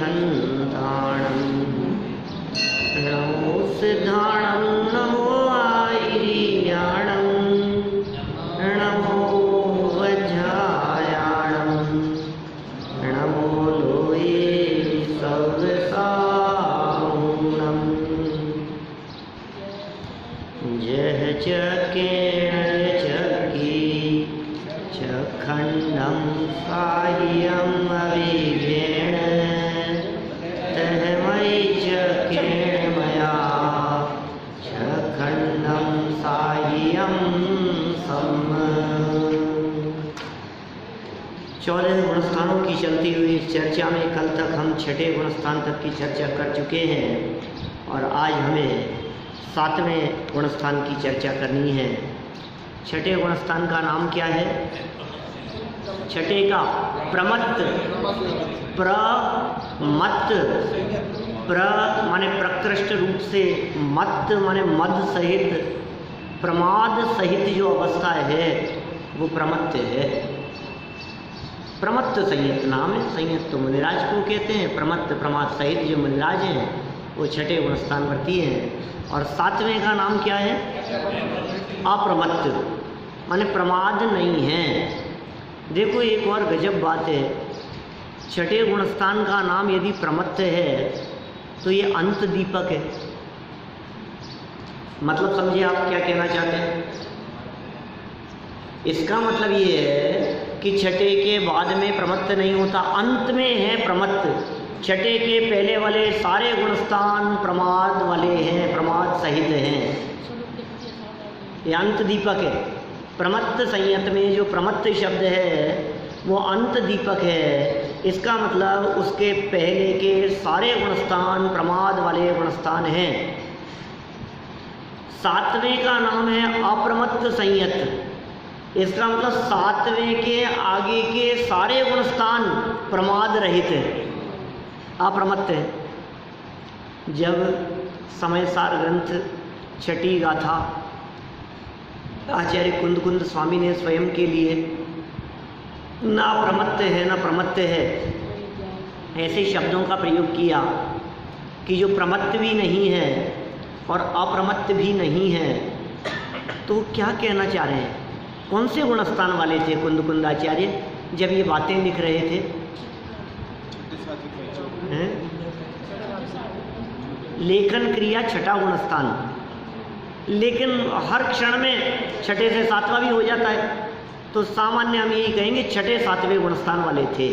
गन्धाणं नमो सिद्धाणं नमो आयर्याणं नमो वज्रायाणं नमो लोये सर्वसाहुणं जह चकेण चकी चखण्डं साह्यम् अविभेण तह मयि चकेण मया चखण्डं साह्यं सम। 14 गुणस्थानों की चलती हुई चर्चा में कल तक हम 6ठे गुणस्थान तक की चर्चा कर चुके हैं और आज हमें 7वें गुणस्थान की चर्चा करनी है। 6ठे गुणस्थान का नाम क्या है? 6ठे का प्रमत्त। प्रमत्त, प्र माने प्रकृष्ट रूप से, मत्त माने मद सहित, प्रमाद सहित जो अवस्था है वो प्रमत्त है। प्रमत्त संयत नाम है। संयत तो मुनिराज को कहते हैं। प्रमत्त प्रमाद सहित जो मुनिराज हैं वो 6ठे गुणस्थान वर्ती हैं। और 7वें का नाम क्या है? अप्रमत्त माने प्रमाद नहीं है। देखो एक और गजब बात है, 6ठे गुणस्थान का नाम यदि प्रमत्त है तो ये अंत दीपक है। मतलब समझिए आप क्या कहना चाहते हैं? इसका मतलब ये है कि 6ठे के बाद में प्रमत्त नहीं होता, अंत में है प्रमत्त। 6ठे के पहले वाले सारे गुणस्थान प्रमाद वाले हैं, प्रमाद सहित हैं। ये अंत दीपक है। प्रमत्त संयत में जो प्रमत्त शब्द है वो अंत दीपक है। इसका मतलब उसके पहले के सारे गुणस्थान प्रमाद वाले गुणस्थान हैं। 7वें का नाम है अप्रमत्त संयत। इसका मतलब 7वें के आगे के सारे गुणस्थान प्रमाद रहित है, अप्रमत्त है। जब समयसार ग्रंथ 6ठी गाथा आचार्य कुंद स्वामी ने स्वयं के लिए ना प्रमत्त है ना प्रमत्त है ऐसे शब्दों का प्रयोग किया कि जो प्रमत्त भी नहीं है और अप्रमत्त भी नहीं है, तो क्या कहना चाह रहे हैं? कौन से गुणस्थान वाले थे कुंद आचार्य जब ये बातें लिख रहे थे? लेखन क्रिया 6ठा गुणस्थान, लेकिन हर क्षण में 6ठे से 7वां भी हो जाता है, तो सामान्य हम यही कहेंगे 6ठे 7वें गुणस्थान वाले थे।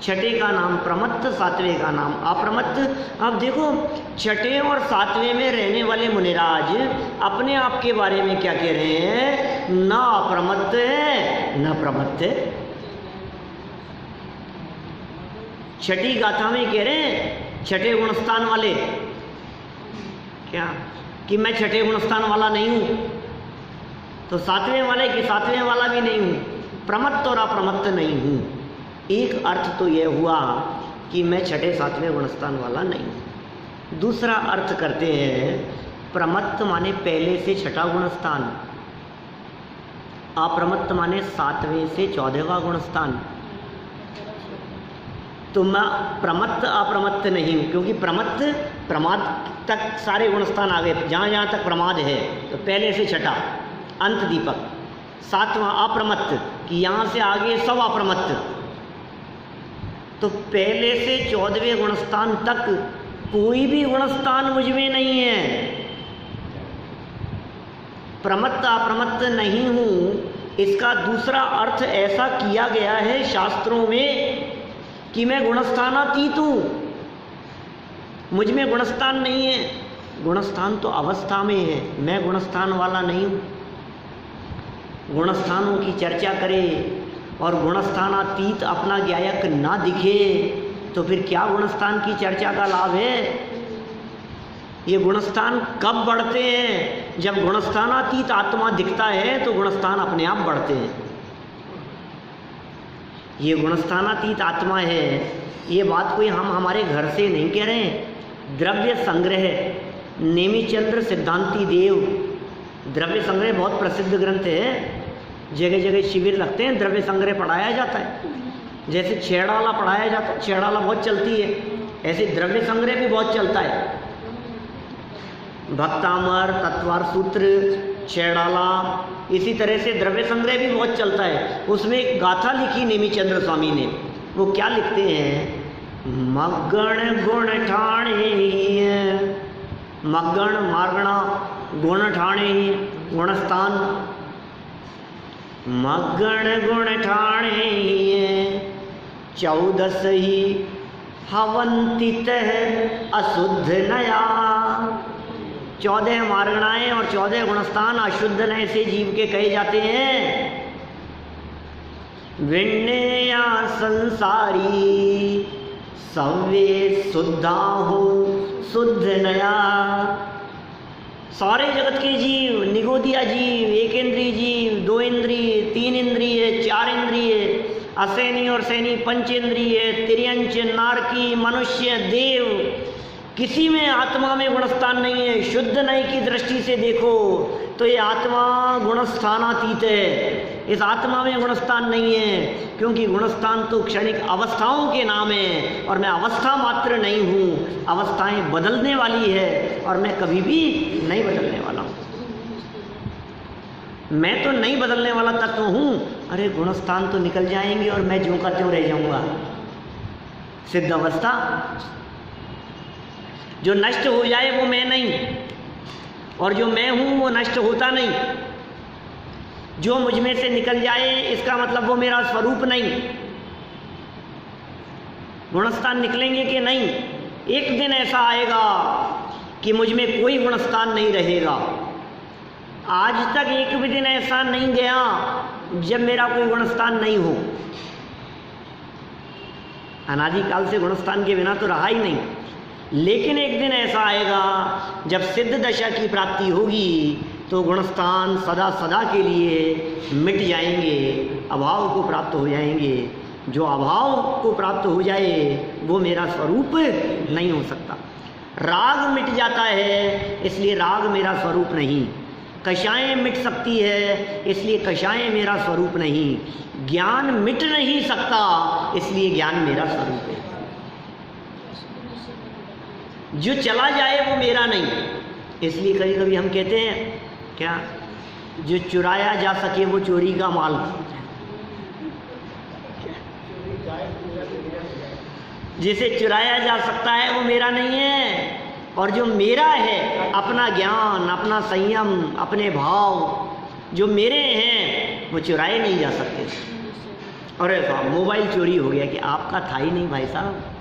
6ठे का नाम प्रमत्त, 7वें का नाम अप्रमत्त। अब देखो 6ठे और 7वें में रहने वाले मुनिराज अपने आप के बारे में क्या कह रहे हैं? ना अप्रमत्त है ना प्रमत्त है। 6ठी गाथा में कह रहे हैं 6ठे गुणस्थान वाले क्या कि मैं 6ठे गुणस्थान वाला नहीं हूँ, तो 7वें वाले कि 7वें वाला भी नहीं हूँ, प्रमत्त और अप्रमत्त नहीं हूँ। एक अर्थ तो यह हुआ कि मैं 6ठे 7वें गुणस्थान वाला नहीं हूँ। दूसरा अर्थ करते हैं प्रमत्त माने पहले से 6ठा गुणस्थान, अप्रमत्त माने 7वें से 14वां गुणस्थान। तो मैं प्रमत्त अप्रमत्त नहीं हूँ, क्योंकि प्रमत्त प्रमाद तक सारे गुणस्थान आ गए, जहाँ जहाँ तक प्रमाद है तो पहले से 6ठा अंत दीपक। 7वां अप्रमत्त कि यहाँ से आगे सब अप्रमत्त। तो पहले से 14वें गुणस्थान तक कोई भी गुणस्थान मुझ में नहीं है। प्रमत्त अप्रमत्त नहीं हूँ, इसका दूसरा अर्थ ऐसा किया गया है शास्त्रों में कि मैं गुणस्थानातीत हूँ, मुझ में गुणस्थान नहीं है। गुणस्थान तो अवस्था में है, मैं गुणस्थान वाला नहीं हूँ। गुणस्थानों की चर्चा करे और गुणस्थानातीत अपना ज्ञायक ना दिखे तो फिर क्या गुणस्थान की चर्चा का लाभ है? ये गुणस्थान कब बढ़ते हैं? जब गुणस्थानातीत आत्मा दिखता है तो गुणस्थान अपने आप बढ़ते हैं। ये गुणस्थानातीत आत्मा है, ये बात कोई हम हमारे घर से नहीं कह रहे हैं। द्रव्य संग्रह, नेमिचंद्र सिद्धांती देव, द्रव्य संग्रह बहुत प्रसिद्ध ग्रंथ है, जगह जगह शिविर लगते हैं, द्रव्य संग्रह पढ़ाया जाता है। जैसे छेड़ाला पढ़ाया जाता है, छेड़ाला बहुत चलती है, ऐसे द्रव्य संग्रह भी बहुत चलता है। भक्तामर, तत्वार सूत्र, छेड़ाला, इसी तरह से द्रव्य संग्रह भी बहुत चलता है। उसमें एक गाथा लिखी नेमिचंद्र स्वामी ने, वो क्या लिखते हैं? मगण गुण ठाणे मगण मार्गणा गुण ठाणे गुणस्थान मगण गुण ठाणे 14 ही हवंतित अशुद्ध नया। 14 मार्गणाएं और 14 गुणस्थान अशुद्ध नय से जीव के कहे जाते हैं। विण्या संसारी सव्ये शुद्धा हो शुद्ध नया। सारे जगत के जीव, निगोदिया जीव, एक इंद्रिय जीव, 2 इंद्रिय, 3 इंद्रिय, 4 इंद्रिय, असैनी और सैनी पंचेंद्रिय, तिर्यंच, नारकी, मनुष्य, देव, किसी में आत्मा में गुणस्थान नहीं है। शुद्ध नय की दृष्टि से देखो तो ये आत्मा गुणस्थानातीत है। इस आत्मा में गुणस्थान नहीं है, क्योंकि गुणस्थान तो क्षणिक अवस्थाओं के नाम है और मैं अवस्था मात्र नहीं हूँ। अवस्थाएं बदलने वाली है और मैं कभी भी नहीं बदलने वाला हूँ। मैं तो नहीं बदलने वाला तत्व हूँ। अरे गुणस्थान तो निकल जाएंगे और मैं ज्यों का त्यों रह जाऊँगा। सिद्ध अवस्था जो नष्ट हो जाए वो मैं नहीं, और जो मैं हूँ वो नष्ट होता नहीं। जो मुझ में से निकल जाए इसका मतलब वो मेरा स्वरूप नहीं। गुणस्थान निकलेंगे कि नहीं? एक दिन ऐसा आएगा कि मुझ में कोई गुणस्थान नहीं रहेगा। आज तक एक भी दिन ऐसा नहीं गया जब मेरा कोई गुणस्थान नहीं हो। अनादिकाल से गुणस्थान के बिना तो रहा ही नहीं। लेकिन एक दिन ऐसा आएगा जब सिद्ध दशा की प्राप्ति होगी तो गुणस्थान सदा सदा के लिए मिट जाएंगे, अभाव को प्राप्त हो जाएंगे। जो अभाव को प्राप्त हो जाए वो मेरा स्वरूप नहीं हो सकता। राग मिट जाता है इसलिए राग मेरा स्वरूप नहीं। कषाएं मिट सकती है इसलिए कषाएं मेरा स्वरूप नहीं। ज्ञान मिट नहीं सकता इसलिए ज्ञान मेरा स्वरूप है। जो चला जाए वो मेरा नहीं। इसलिए कभी कभी हम कहते हैं क्या, जो चुराया जा सके वो चोरी का माल। जिसे चुराया जा सकता है वो मेरा नहीं है, और जो मेरा है अपना ज्ञान, अपना संयम, अपने भाव, जो मेरे हैं वो चुराए नहीं जा सकते। और मोबाइल चोरी हो गया कि आपका था ही नहीं भाई साहब,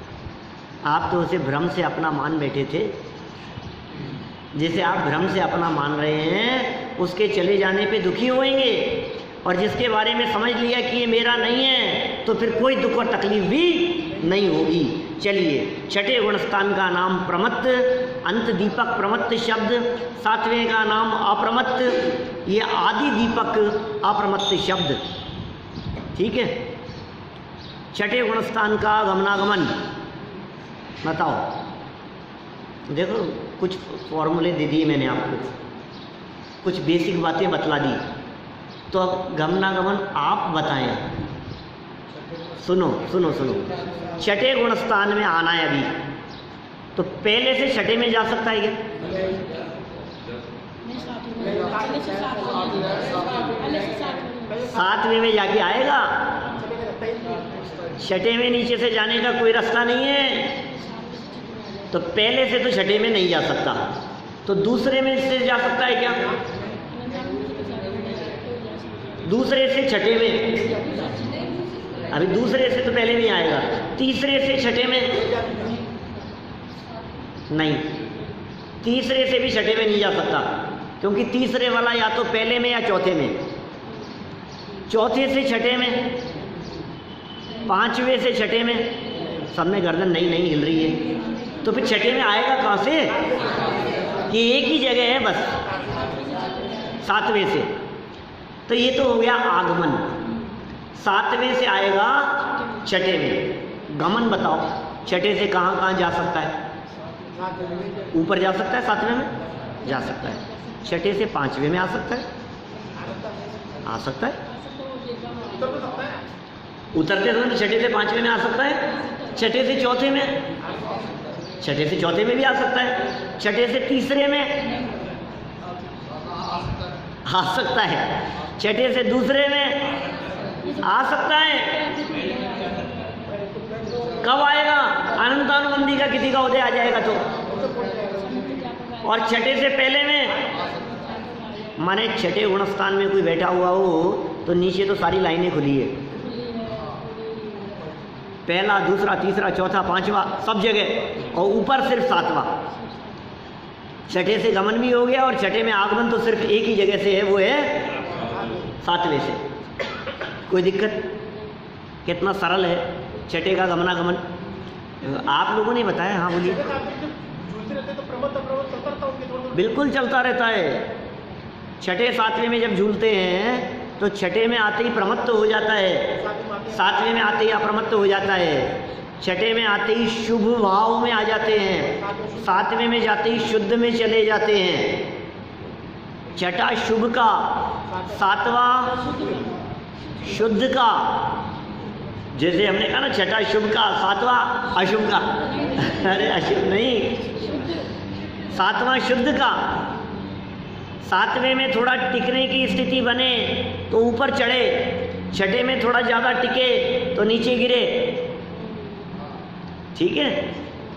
आप तो उसे भ्रम से अपना मान बैठे थे। जिसे आप भ्रम से अपना मान रहे हैं उसके चले जाने पे दुखी होंगे, और जिसके बारे में समझ लिया कि ये मेरा नहीं है तो फिर कोई दुख और तकलीफ भी नहीं होगी। चलिए, छठे गुणस्थान का नाम प्रमत्त, अंत दीपक प्रमत्त शब्द। सातवें का नाम अप्रमत्त, ये आदि दीपक अप्रमत्त शब्द। ठीक है, छठे गुणस्थान का गमनागमन बताओ। देखो कुछ फॉर्मूले दे दिए मैंने आपको, कुछ बेसिक बातें बतला दी, तो अब गमनागमन आप बताएं। सुनो सुनो सुनो, छठे गुणस्थान में आना है अभी, तो पहले से छठे में जा सकता है क्या? सातवें में जाके आएगा। छठे में नीचे से जाने का कोई रास्ता नहीं है, तो पहले से तो छठे में नहीं जा सकता, तो दूसरे में से जा सकता है क्या? दूसरे से छठे में, अभी दूसरे से तो पहले नहीं आएगा। तीसरे से छठे में नहीं, तीसरे से भी छठे में नहीं जा सकता, क्योंकि तीसरे वाला या तो पहले में या चौथे में। चौथे से छठे में, पांचवें से छठे में, सब में गर्दन नहीं हिल रही है, तो फिर छठे में आएगा कहाँ से? कि एक ही जगह है बस, सातवें से। तो ये तो हो गया आगमन। सातवें से आएगा छठे में। गमन बताओ, छठे से कहाँ कहाँ जा सकता है? ऊपर जा सकता है, सातवें में जा सकता है। छठे से पांचवें में आ सकता है, आ सकता है। उतरते समय छठे से पांचवें में आ सकता है, छठे से चौथे में छठे से चौथे में भी आ सकता है, छठे से तीसरे में आ सकता है, छठे से दूसरे में आ सकता है। कब आएगा? अनंतानुबंधी का किसी का उदय आ जाएगा तो। और छठे से पहले में, माने छठे गुणस्थान में कोई बैठा हुआ हो तो नीचे तो सारी लाइनें खुली है, पहला, दूसरा, तीसरा, चौथा, पांचवा सब जगह, और ऊपर सिर्फ सातवां। छठे से गमन भी हो गया और छठे में आगमन तो सिर्फ एक ही जगह से है, वो है सातवें से। कोई दिक्कत? कितना सरल है छठे का गमनागमन, आप लोगों ने बताया। हाँ बोलिए। बिल्कुल चलता रहता है। छठे सातवें में जब झूलते हैं तो छठे में आते ही प्रमत्त हो जाता है, सातवें में आते ही अप्रमत्त हो जाता है, छठे में आते ही शुभ भाव में आ जाते हैं, सातवें में जाते ही शुद्ध में चले जाते हैं। छठा शुभ का, सातवां शुद्ध का। जैसे हमने कहा ना, छठा शुभ का, सातवां अशुभ का। अरे अशुभ नहीं, सातवां शुद्ध का। सातवें में थोड़ा टिकने की स्थिति बने तो ऊपर चढ़े, छठे में थोड़ा ज़्यादा टिके तो नीचे गिरे। ठीक है,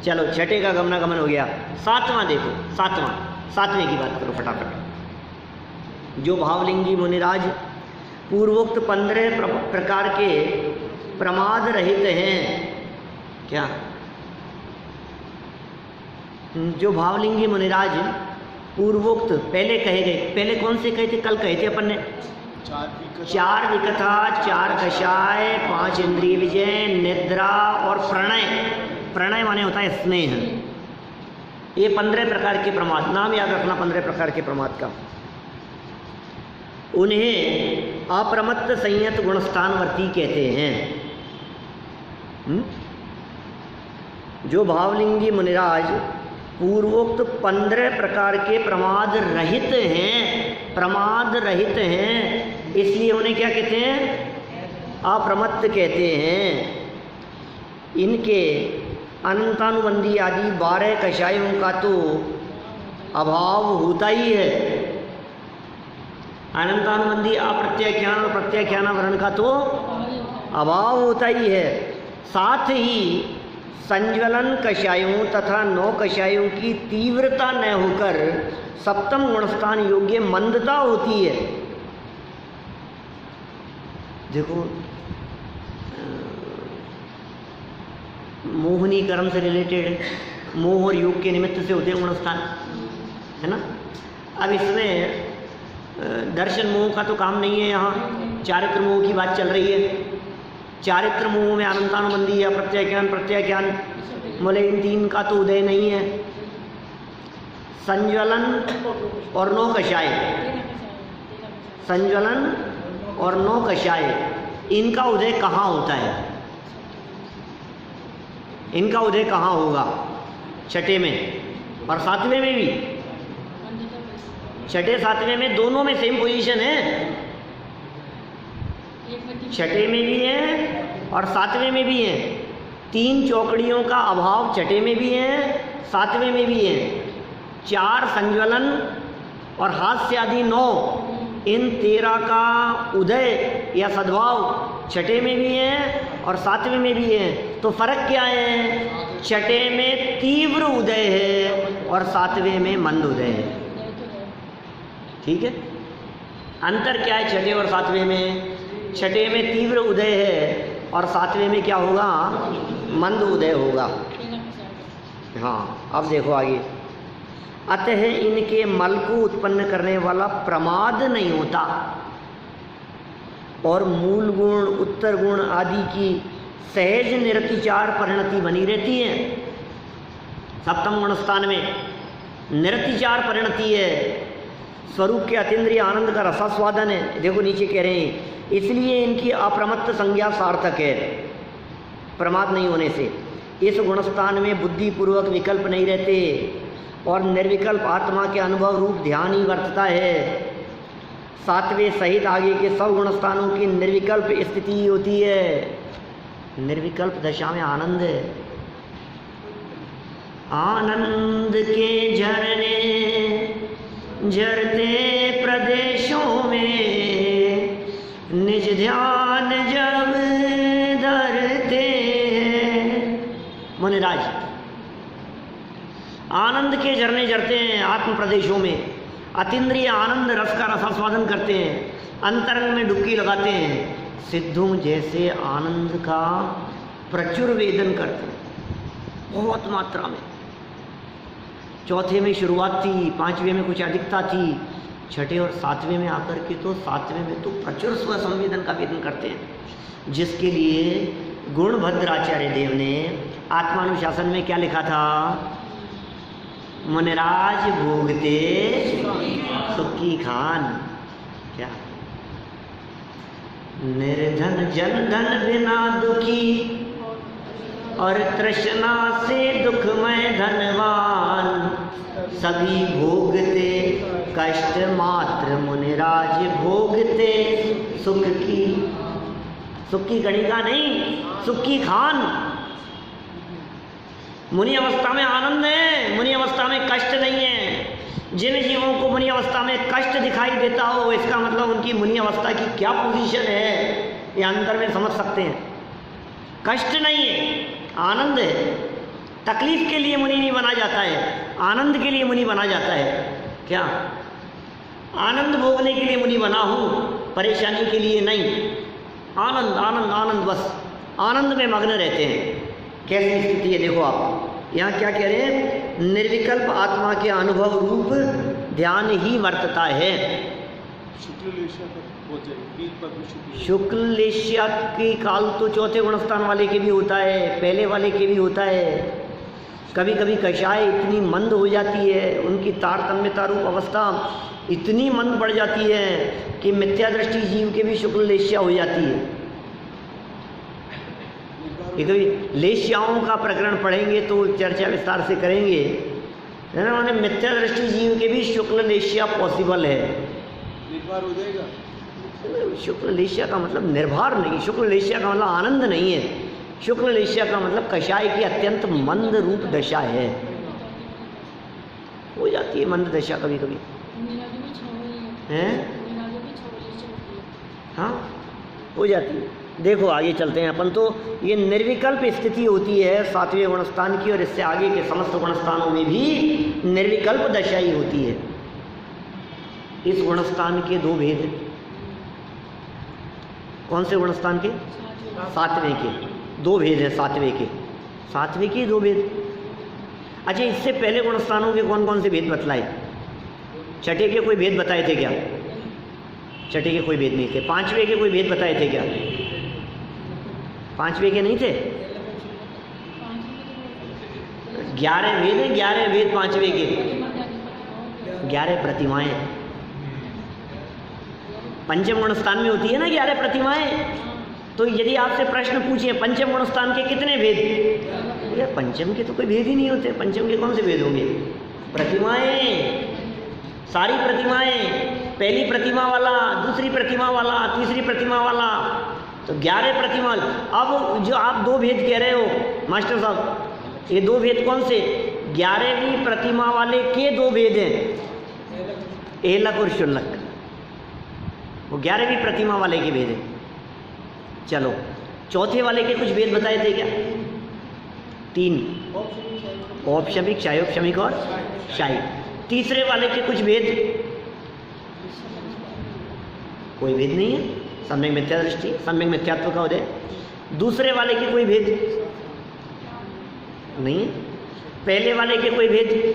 चलो छठे का गमनागमन हो गया। सातवां देखो, सातवें की बात करो फटाफट। जो भावलिंगी मुनिराज पूर्वोक्त 15 प्रकार के प्रमाद रहित हैं। क्या? जो भावलिंगी मुनिराज पूर्वोक्त पहले कहे गए, पहले कौन से कहे थे? कल कहे थे अपन ने 4 विकथा, 4 कषाय, 5 इंद्रिय विजय, निद्रा और प्रणय। प्रणय माने होता है स्नेह। ये 15 प्रकार के प्रमाद, नाम याद रखना 15 प्रकार के प्रमाद का। उन्हें अप्रमत्त संयत गुणस्थानवर्ती कहते हैं। जो भावलिंगी मुनिराज पूर्वोक्त 15 प्रकार के प्रमाद रहित हैं, प्रमाद रहित हैं, इसलिए उन्हें क्या कहते हैं? अप्रमत्त कहते हैं। इनके अनंतानुबंधी आदि 12 कषायों का तो अभाव होता ही है। अनंतानुबंधी अप्रत्याख्यान और प्रत्याख्यान वर्ण का तो अभाव होता ही है। साथ ही संज्वलन कषायों तथा 9 कषायों की तीव्रता न होकर सप्तम गुणस्थान योग्य मंदता होती है। देखो, मोहनी कर्म से रिलेटेड, मोह और योग के निमित्त से होते हैं गुणस्थान, है ना। अब इसमें दर्शन मोह का तो काम नहीं है, यहाँ चारित्र मोह की बात चल रही है। चारित्र मोह में अनंतानुबंधी या प्रत्याख्यान बोले इन 3 का तो उदय नहीं है। संज्वलन और 9 कषाय, संज्वलन और 9 कषाय, इनका उदय कहाँ होता है? इनका उदय कहाँ होगा? छठे में और सातवें में भी। छठे सातवें में दोनों में सेम पोजीशन है, छठे में भी है और सातवें में भी है। 3 चौकड़ियों का अभाव छठे में भी है, सातवें में भी है। 4 संज्वलन और हास्य आदि 9, इन 13 का उदय या सद्भाव छठे में भी है और सातवें में भी है। तो फर्क क्या है? छठे में तीव्र उदय है और सातवें में मंद उदय है। ठीक है, अंतर क्या है छठे और सातवें में? छठे में तीव्र उदय है और सातवें में क्या होगा? मंद उदय होगा। हाँ, अब देखो आगे। अतः इनके मल को उत्पन्न करने वाला प्रमाद नहीं होता और मूल गुण, उत्तर गुण आदि की सहज निरतिचार परिणति बनी रहती है। सप्तम गुण स्थान में निरतिचार परिणति है, स्वरूप के अतीन्द्रिय आनंद का रसास्वादन है। देखो नीचे कह रहे हैं, इसलिए इनकी अप्रमत्त संज्ञा सार्थक है प्रमाद नहीं होने से। इस गुणस्थान में बुद्धिपूर्वक विकल्प नहीं रहते और निर्विकल्प आत्मा के अनुभव रूप ध्यान ही वर्तता है। सातवें सहित आगे के सब गुणस्थानों की निर्विकल्प स्थिति होती है। निर्विकल्प दशा में आनंद है। आनंद के झरने झरते प्रदेशों में निज ध्यान जब धरते हैं। मुनिराज, आनंद के झरने झरते हैं आत्म प्रदेशों में, अतीन्द्रिय आनंद रस का रसास्वादन करते हैं, अंतरंग में डुबकी लगाते हैं, सिद्धों जैसे आनंद का प्रचुर वेदन करते हैं बहुत मात्रा में। चौथे में शुरुआत थी, पांचवें में कुछ अधिकता थी, छठे और सातवें में आकर के तो सातवें में तो प्रचुर स्व संवेदन का वेदन करते हैं, जिसके लिए गुणभद्राचार्य देव ने आत्मानुशासन में क्या लिखा था? मुनिराज भोगते सुखी खान। क्या? निर्धन जन धन बिना दुखी और तृष्णा से दुखमय धनवान, सभी भोगते कष्ट मात्र मुनिराज भोगते सुख की गणिका नहीं, सुख की खान। मुनि अवस्था में आनंद है, मुनि अवस्था में कष्ट नहीं है। जिन जीवों को मुनि अवस्था में कष्ट दिखाई देता हो, इसका मतलब उनकी मुनि अवस्था की क्या पोजीशन है, ये अंतर में समझ सकते हैं। कष्ट नहीं है, आनंद है। तकलीफ के लिए मुनि नहीं बना जाता है, आनंद के लिए मुनि बना जाता है। क्या? आनंद भोगने के लिए मुनि बना हूँ, परेशानी के लिए नहीं। आनंद आनंद आनंद, बस आनंद में मग्न रहते हैं। कैसी स्थिति है देखो आप, यहाँ क्या कह रहे हैं? निर्विकल्प आत्मा के अनुभव रूप ध्यान ही वर्तता है। शुक्ल लेश्या की काल तो चौथे गुणस्थान वाले के भी होता है, पहले वाले के भी होता है। कभी कभी कषाय इतनी मंद हो जाती है, उनकी तारतम्यता रूप अवस्था इतनी मंद बढ़ जाती है कि मिथ्या दृष्टि जीव के भी शुक्ल लेश्या हो जाती है। ये कभी लेश्याओं का प्रकरण पढ़ेंगे तो चर्चा विस्तार से करेंगे, है ना। उन्हें मिथ्या दृष्टि जीव के भी शुक्ल लेश्या पॉसिबल है। निर्भर हो जाएगा। शुक्ल लेश्या का मतलब निर्भर नहीं, शुक्ल लेश्या का मतलब आनंद नहीं है। शुक्ल लेश्या का मतलब कषाय की अत्यंत मंद रूप दशा है, हो जाती है मंद दशा कभी कभी, हैं? हाँ, हो जाती है। देखो आगे चलते हैं अपन। तो ये निर्विकल्प स्थिति होती है सातवें गुणस्थान की, और इससे आगे के समस्त गुणस्थानों में भी निर्विकल्प दशा ही होती है। इस गुणस्थान के दो भेद हैं। कौन से गुणस्थान के? सातवें के दो भेद हैं। सातवें के दो भेद। अच्छा, इससे पहले गुणस्थानों के कौन कौन से भेद बतलाए? छठे के कोई भेद बताए थे क्या? छठे के कोई भेद नहीं थे। पांचवें के कोई भेद बताए थे क्या? पांचवें के नहीं थे। 11 भेद हैं, 11 भेद पांचवें के, 11 प्रतिमाएं। पंचम गुणस्थान में होती है ना 11 प्रतिमाएं। तो यदि आपसे प्रश्न पूछे पंचम गुणस्थान के कितने भेद, यार पंचम के तो कोई भेद ही नहीं होते। पंचम के कौन से भेद होंगे? प्रतिमाएं, सारी प्रतिमाएं, पहली प्रतिमा वाला, दूसरी प्रतिमा वाला, तीसरी प्रतिमा वाला, तो 11 प्रतिमा। अब जो आप दो भेद कह रहे हो मास्टर साहब, ये दो भेद कौन से? 11वीं प्रतिमा वाले के दो भेद हैं, एलक और शुल्लक। वो 11वीं प्रतिमा वाले के भेद हैं। चलो, चौथे वाले के कुछ भेद बताए थे क्या? 3, औपशमिक, क्षायोपशमिक और शायिक। तीसरे वाले के कुछ भेद? कोई भेद नहीं है, सम्यक मिथ्या दृष्टि, सम्यक मिथ्यात्व का उदय। दूसरे वाले के कोई भेद नहीं है। पहले वाले के कोई भेद?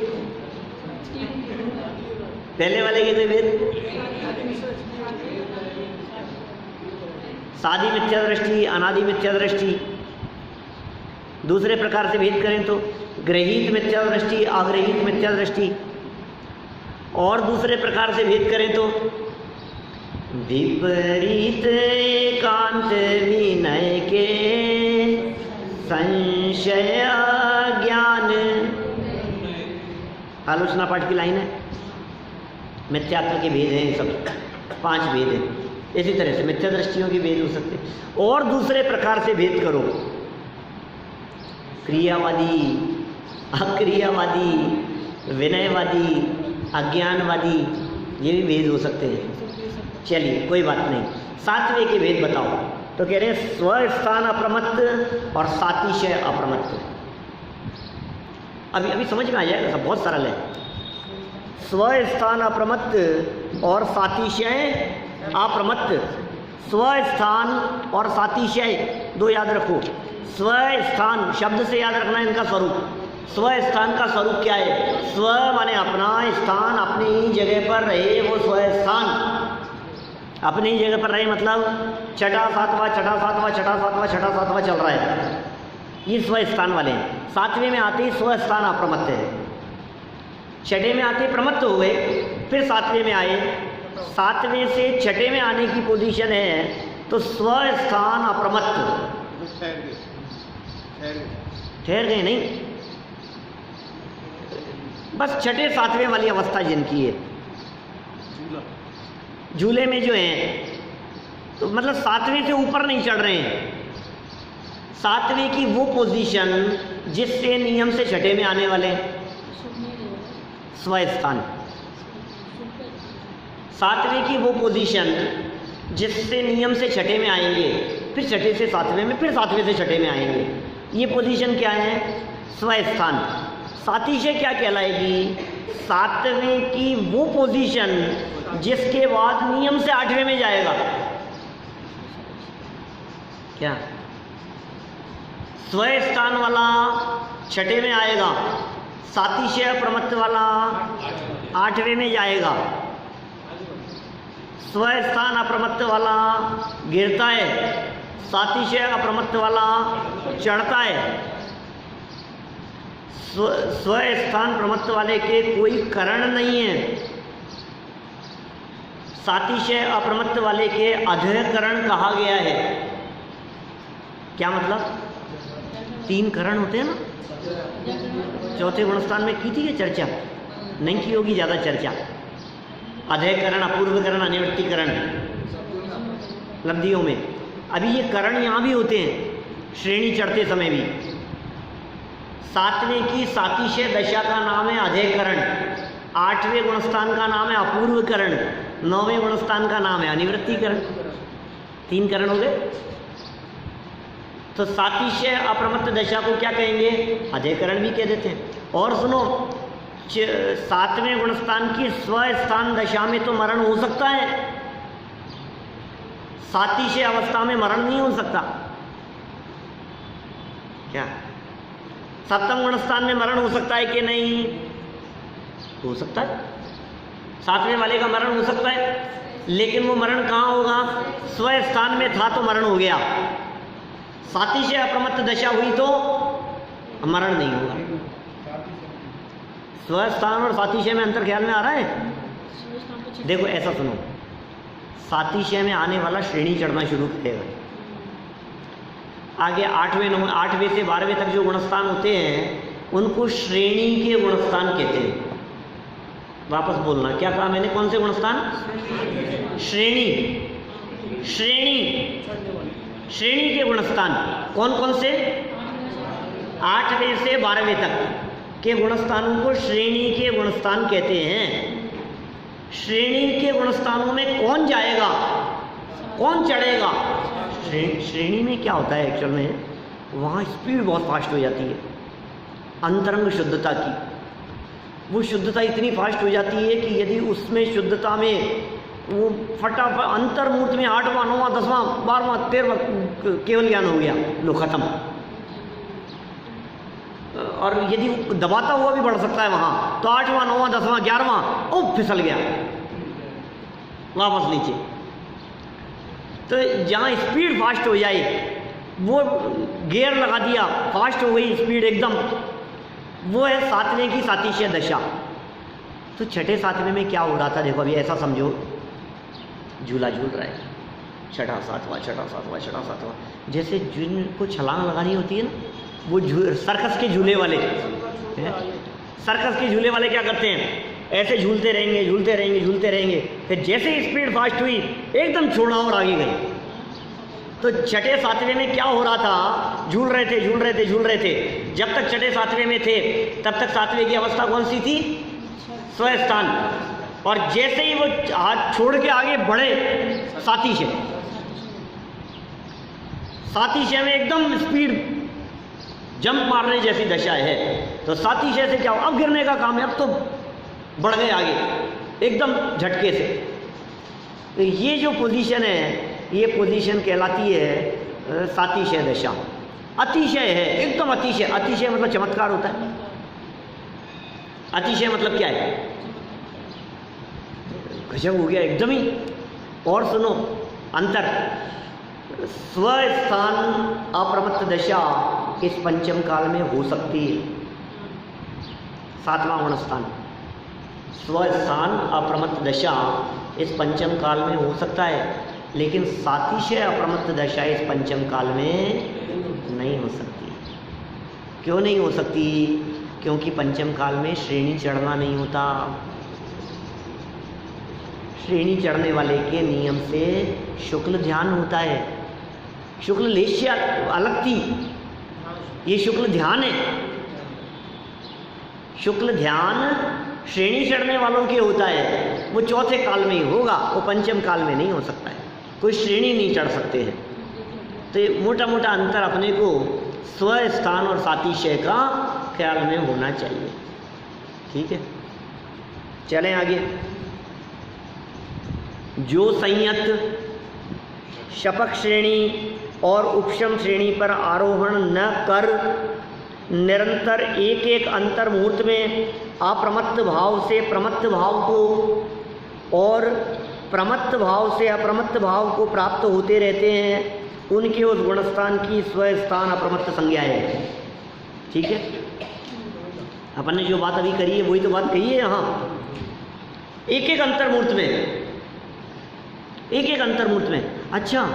पहले वाले के कोई भेद? सादी मिथ्या दृष्टि, अनादि मिथ्या दृष्टि। दूसरे प्रकार से भेद करें तो ग्रहित मिथ्या दृष्टि, अग्रहित मिथ्या दृष्टि। और दूसरे प्रकार से भेद करें तो विपरीत एकांत विनय के संशय ज्ञान। आलोचना पाठ की लाइन है। मिथ्यात्व के भेद हैं, सब 5 भेद हैं। इसी तरह से मिथ्या दृष्टियों के भेद हो सकते हैं। और दूसरे प्रकार से भेद करो, क्रियावादी अक्रियावादी, विनयवादी, अज्ञानवादी, ये भी भेद हो सकते हैं। चलिए कोई बात नहीं, सातवें के भेद बताओ। तो कह रहे हैं स्वस्थान अप्रमत्त और सातिशय अप्रमत्त। अभी समझ में आ जाएगा, सब बहुत सरल है। स्वस्थान अप्रमत्त और सातिशय अप्रमत्त। स्वस्थान और सातिशय दो याद रखो। स्वस्थान शब्द से याद रखना इनका स्वरूप। स्वस्थान का स्वरूप क्या है? स्व माने अपना, स्थान अपनी ही जगह पर रहे, वो स्वस्थान। अपनी ही जगह पर रहे मतलब छठा सातवां छठा सातवां छठा सातवां छठा सातवां चल रहा है, ये स्वस्थान वाले हैं। सातवें में आते ही स्वस्थान अप्रमत्त है, छठे में आते प्रमत्त हुए, फिर सातवें में आए। सातवें से छठे में आने की पोजीशन है तो स्वस्थान अप्रमत्त। ठहर गए नहीं, बस छठे सातवें वाली अवस्था जिनकी है। झूले में जो है तो मतलब सातवें से ऊपर नहीं चढ़ रहे हैं। सातवें की वो पोजीशन जिससे नियम से छठे में आने वाले स्वस्थान। सातवें की वो पोजीशन जिससे नियम से छठे में आएंगे, फिर छठे से सातवें में, फिर सातवें से छठे में आएंगे। ये पोजीशन क्या है? स्वस्थान। सातिशय क्या कहलाएगी? सातवें की वो पोजीशन जिसके बाद नियम से आठवें में जाएगा। क्या? स्वस्थान वाला छठे में आएगा, सातिशय प्रमत्त वाला आठवें में जाएगा, स्वस्थान अप्रमत्त वाला गिरता है, सातिशय अप्रमत्त वाला चढ़ता है। स्वस्थान प्रमत्त वाले के कोई करण नहीं है, सातिशय अप्रमत्त वाले के अधःकरण कहा गया है। क्या मतलब? तीन करण होते हैं ना। चौथे गुणस्थान में की थी ये चर्चा, नहीं की होगी ज़्यादा चर्चा। अधःकरण, अपूर्वकरण, अनिवृत्तिकरण लब्धियों में। अभी ये करण यहाँ भी होते हैं श्रेणी चढ़ते समय भी। सातवें की सातिशय दशा का नाम है अधःकरण, आठवें गुणस्थान का नाम है अपूर्वकरण, नौवें गुणस्थान का नाम है अनिवृत्तिकरण। तीन करण हो गए। तो सातिशय अप्रमत्त दशा को क्या कहेंगे? अधःकरण भी कह देते हैं। और सुनो, सातवें गुणस्थान की स्वस्थान दशा में तो मरण हो सकता है, सातिशय अवस्था में मरण नहीं हो सकता। क्या? सप्तम गुणस्थान में मरण हो सकता है कि नहीं? हो सकता है, सातवें वाले का मरण हो सकता है, लेकिन वो मरण कहाँ होगा? स्वस्थान में था तो मरण हो गया। सातिशय अप्रमत्त दशा हुई तो मरण नहीं होगा। स्वस्थान और सातिशय में अंतर ख्याल में आ रहा है? देखो ऐसा सुनो, सातिशय में आने वाला श्रेणी चढ़ना शुरू करेगा। आगे आठवें से 12वें तक जो गुणस्थान होते हैं उनको श्रेणी के गुणस्थान कहते हैं। वापस बोलना, क्या कहा मैंने? कौन से गुणस्थान? श्रेणी। श्रेणी के गुणस्थान कौन कौन से? 8वें से 12वें तक के गुणस्थानों को श्रेणी के गुणस्थान कहते हैं। श्रेणी के गुणस्थानों में कौन जाएगा, कौन चढ़ेगा? श्रेणी में क्या होता है एक्चुअल में, वहाँ स्पीड बहुत फास्ट हो जाती है अंतरंग शुद्धता की। वो शुद्धता इतनी फास्ट हो जाती है कि यदि उसमें शुद्धता में वो फटाफट अंतर्मूर्त में 8वां 9वां 10वां 12वां 13वां केवल ज्ञान हो गया, लो खत्म। और यदि दबाता हुआ भी बढ़ सकता है वहाँ, तो 8वां 9वां 10वां 11वां ओ फिसल गया वापस नीचे। तो जहाँ स्पीड फास्ट हो जाए, वो गियर लगा दिया, फास्ट हो गई स्पीड एकदम, वो है सातवें की सातिशय दशा। तो छठे सातवें में क्या हो रहा था? देखो अभी ऐसा समझो, झूला झूल रहा है, छठा सातवां छठा सातवां छठा सातवां, जैसे जिनको छलांग लगानी होती है ना, वो सर्कस के झूले वाले सर्कस के झूले वाले क्या करते हैं? ऐसे झूलते रहेंगे झूलते रहेंगे झूलते रहेंगे, फिर जैसे ही स्पीड फास्ट हुई एकदम छोड़ा और आगे गए। तो छठे सातवें में क्या हो रहा था? झूल रहे थे। जब तक छठे सातवें में थे तब तक सातवें की अवस्था कौन सी थी? स्वस्थान। और जैसे ही वो हाथ छोड़ के आगे बढ़े सातिशय में एकदम स्पीड जंप मारने जैसी दशा है। तो सातिशय से क्या हो? अब गिरने का काम है, अब तो बढ़ गए आगे एकदम झटके से। तो ये जो पोजीशन है, ये पोजीशन कहलाती है सातिशय दशा। अतिशय है, एकदम अतिशय। अतिशय मतलब चमत्कार होता है। अतिशय मतलब क्या है? गजब हो गया एकदम ही। और सुनो अंतर, स्वस्थान अप्रमत्त दशा इस पंचम काल में हो सकती है। सातवां गुणस्थान स्वस्थान अप्रमत्त दशा इस पंचम काल में हो सकता है, लेकिन सातिशय अप्रमत्त दशा इस पंचम काल में नहीं हो सकती। क्यों नहीं हो सकती? क्योंकि पंचम काल में श्रेणी चढ़ना नहीं होता। श्रेणी चढ़ने वाले के नियम से शुक्ल ध्यान होता है। शुक्ल लेश्य अलग थी, ये शुक्ल ध्यान है। शुक्ल ध्यान श्रेणी चढ़ने वालों के होता है, वो चौथे काल में ही होगा, वो पंचम काल में नहीं हो सकता है। कोई श्रेणी नहीं चढ़ सकते हैं। तो ये मोटा मोटा अंतर अपने को स्वस्थान और सातिशय का ख्याल में होना चाहिए। ठीक है, चलें आगे। जो संयत शपक श्रेणी और उपशम श्रेणी पर आरोहण न कर निरंतर एक एक अंतर मुहूर्त में अप्रमत्त भाव से प्रमत्त भाव को और प्रमत्त भाव से अप्रमत्त भाव को प्राप्त होते रहते हैं, उनके उस गुणस्थान की स्वस्थान अप्रमत्त संज्ञा है। ठीक है, अपन ने जो बात अभी करी है वही तो बात कही है यहाँ। एक एक अंतर मुहूर्त में, एक एक अंतर मुहूर्त में। अच्छा,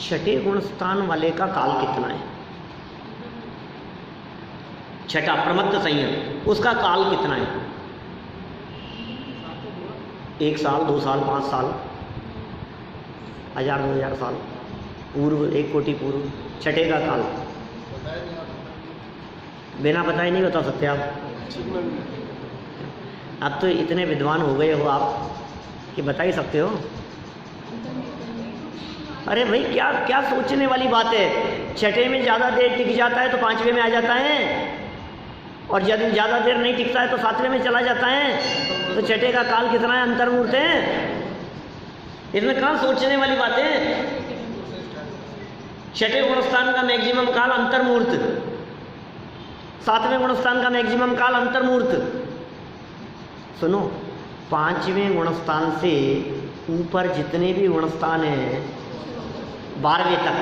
छठे गुणस्थान वाले का काल कितना है? छठा प्रमत्त संयम, उसका काल कितना है? 1 साल, 2 साल, 5 साल, 1000 2000 साल पूर्व, 1 कोटि पूर्व। छठे का काल बिना बताए नहीं बता सकते आप। अब तो इतने विद्वान हो गए हो आप कि बता ही सकते हो। अरे भाई, क्या क्या सोचने वाली बात है। छठे में ज़्यादा देर टिक जाता है तो 5वें में आ जाता है, और यदि ज़्यादा देर नहीं टिकता है तो 7वें में चला जाता है। तो छठे का काल कितना है? अंतर मुहूर्त है। इसमें कहाँ सोचने वाली बात है? छठे गुणस्थान का मैक्सिमम काल अंतर मुहूर्त, 7वें गुणस्थान का मैक्सिमम काल अंतर मुहूर्त। सुनो, 5वें गुणस्थान से ऊपर जितने भी गुणस्थान हैं 12वें तक,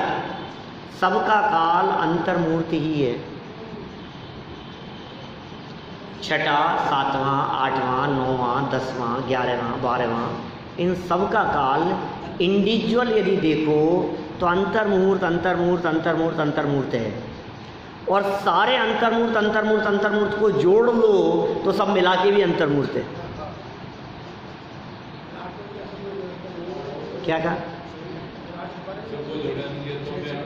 सबका काल अंतर मुहूर्त ही है। छठा, 7वां, 8वां, 9वां, 10वां, 11वां, 12वां, इन सब का काल इंडिविजुअल यदि देखो तो अंतर मुहूर्त अंतर मुहूर्त अंतर मुहूर्त अंतर मुहूर्त है। और सारे अंतर मुहूर्त अंतर मुहूर्त अंतर मुहूर्त को जोड़ लो तो सब मिला के भी अंतर मुहूर्त है। क्या कहा?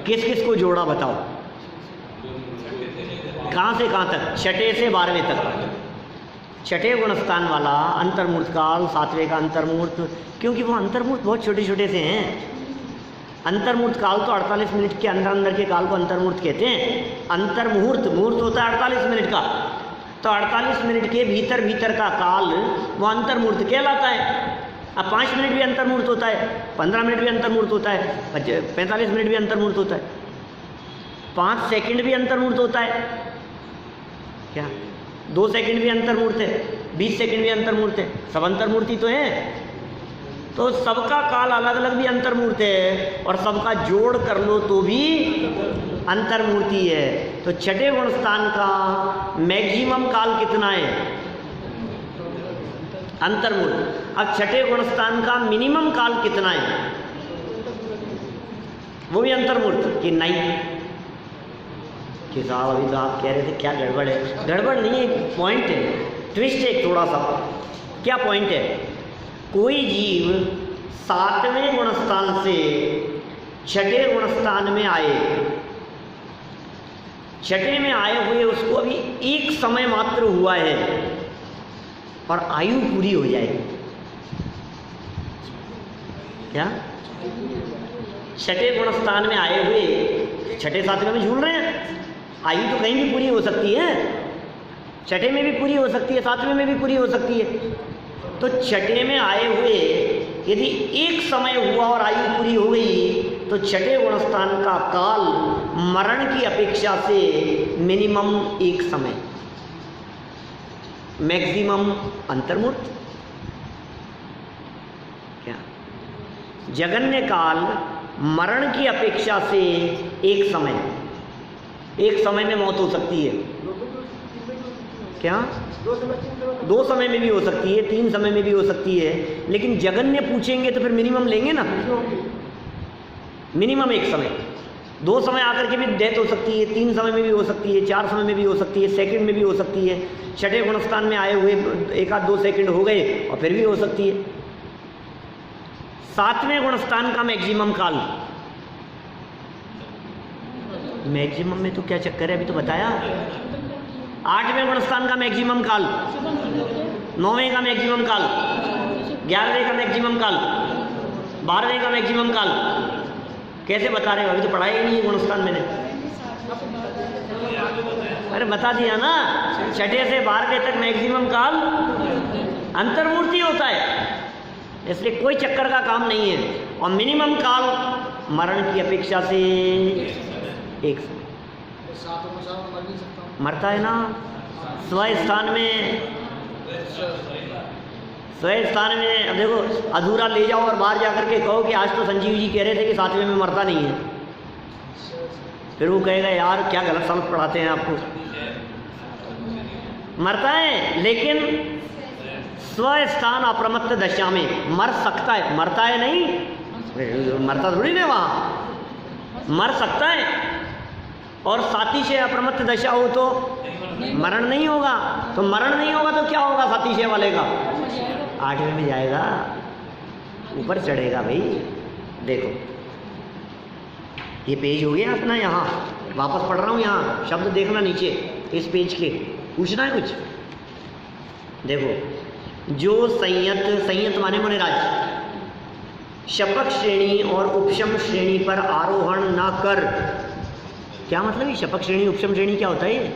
किस किस को जोड़ा बताओ? कहाँ से कहाँ तक? छठे से 12वें तक। छठे गुणस्थान वाला अंतर्मूर्त काल, 7वें का अंतर्मूर्त, क्योंकि वो अंतर्मूर्त बहुत छोटे छोटे से हैं। अंतर्मूर्त काल तो 48 मिनट के अंदर अंदर के काल को अंतर्मूर्त कहते हैं। अंतर्मुहूर्त, मुहूर्त होता है 48 मिनट का, तो 48 मिनट के भीतर भीतर का काल वो अंतर्मूर्त कहलाता है। अब 5 मिनट भी अंतर्मूर्त होता है, 15 मिनट भी अंतर्मूर्त होता है, 45 मिनट भी अंतर्मूर्त होता है, 5 सेकंड भी अंतर्मूर्त होता है। क्या 2 सेकंड भी अंतर्मूर्त है, 20 सेकंड भी अंतर्मूर्त है, सब अंतर्मूर्ति तो है। तो सबका काल अलग अलग भी अंतर्मूर्त है, और सबका जोड़ कर लो तो भी अंतर्मूर्ति है। तो छठे गुणस्थान का मैक्सिमम काल कितना है? अंतर्मूर्त। अब छठे गुणस्थान का मिनिमम काल कितना है? वो भी अंतर्मूर्त कि नहीं? कि साहब अभी तो आप कह रहे थे क्या गड़बड़ है? गड़बड़ नहीं है, एक पॉइंट है, ट्विस्ट है एक थोड़ा सा। क्या पॉइंट है? कोई जीव 7वें गुणस्थान से छठे गुणस्थान में आए, छठे में आए हुए उसको अभी एक समय मात्र हुआ है और आयु पूरी हो जाएगी। क्या? छठे गुणस्थान में आए हुए छठे सातवें में झूल रहे हैं, आयु तो कहीं भी पूरी हो सकती है, छठे में भी पूरी हो सकती है, सातवें में भी पूरी हो सकती है। तो छठे में आए हुए यदि एक समय हुआ और आयु पूरी हो गई तो छठे गुणस्थान का काल मरण की अपेक्षा से मिनिमम एक समय, मैक्सिमम अंतर्मूर्त। क्या? जगन्य काल मरण की अपेक्षा से एक समय, एक समय में मौत हो सकती है। क्या? दो समय में भी हो सकती है, तीन समय में भी हो सकती है, लेकिन जगन्य पूछेंगे तो फिर मिनिमम लेंगे ना, मिनिमम एक समय। दो समय आकर के भी डेथ हो सकती है, तीन समय में भी हो सकती है, चार समय में भी हो सकती है, सेकंड में भी हो सकती है। छठे गुणस्थान में आए हुए एक आध दो सेकंड हो गए और फिर भी हो सकती है। सातवें गुणस्थान का मैक्सिमम काल, मैक्सिमम में तो क्या चक्कर है, अभी तो बताया। आठवें गुणस्थान का मैक्सिमम काल, नौवें का मैक्सिमम काल, 11वें का मैक्सिमम काल, 12वें का मैक्सिमम काल। कैसे बता रहे हो, अभी तो पढ़ाया ही नहीं है गुणस्थान मैंने। अरे बता दिया ना, छठे से 12वें तक मैक्सिमम काल अंतर्मूर्ति होता है, इसलिए कोई चक्कर का काम नहीं है। और मिनिमम काल मरण की अपेक्षा से एक मरता है ना स्वस्थान में, स्वस्थान में। अब देखो अधूरा ले जाओ और बाहर जाकर के कहो कि आज तो संजीव जी कह रहे थे कि सातवें में मरता नहीं है, फिर वो कहेगा यार क्या गलत समझ पढ़ाते हैं आपको। मरता है, लेकिन स्वस्थान अप्रमत्त दशा में मर सकता है, मरता है नहीं, मरता थोड़ी नहीं, वहाँ मर सकता है। और सातिशय अप्रमत्त दशा हो तो मरण नहीं होगा, तो मरण नहीं होगा तो क्या होगा सातिशय वाले का, आठवें में जाएगा, ऊपर चढ़ेगा। भाई देखो ये पेज हो गया अपना, यहाँ वापस पढ़ रहा हूँ, यहाँ शब्द देखना नीचे इस पेज के, पूछना है कुछ। देखो जो संयत, संयत माने मोने राज, शपक श्रेणी और उपशम श्रेणी पर आरोहण ना कर। क्या मतलब है शपक श्रेणी उपशम श्रेणी, क्या होता है ये?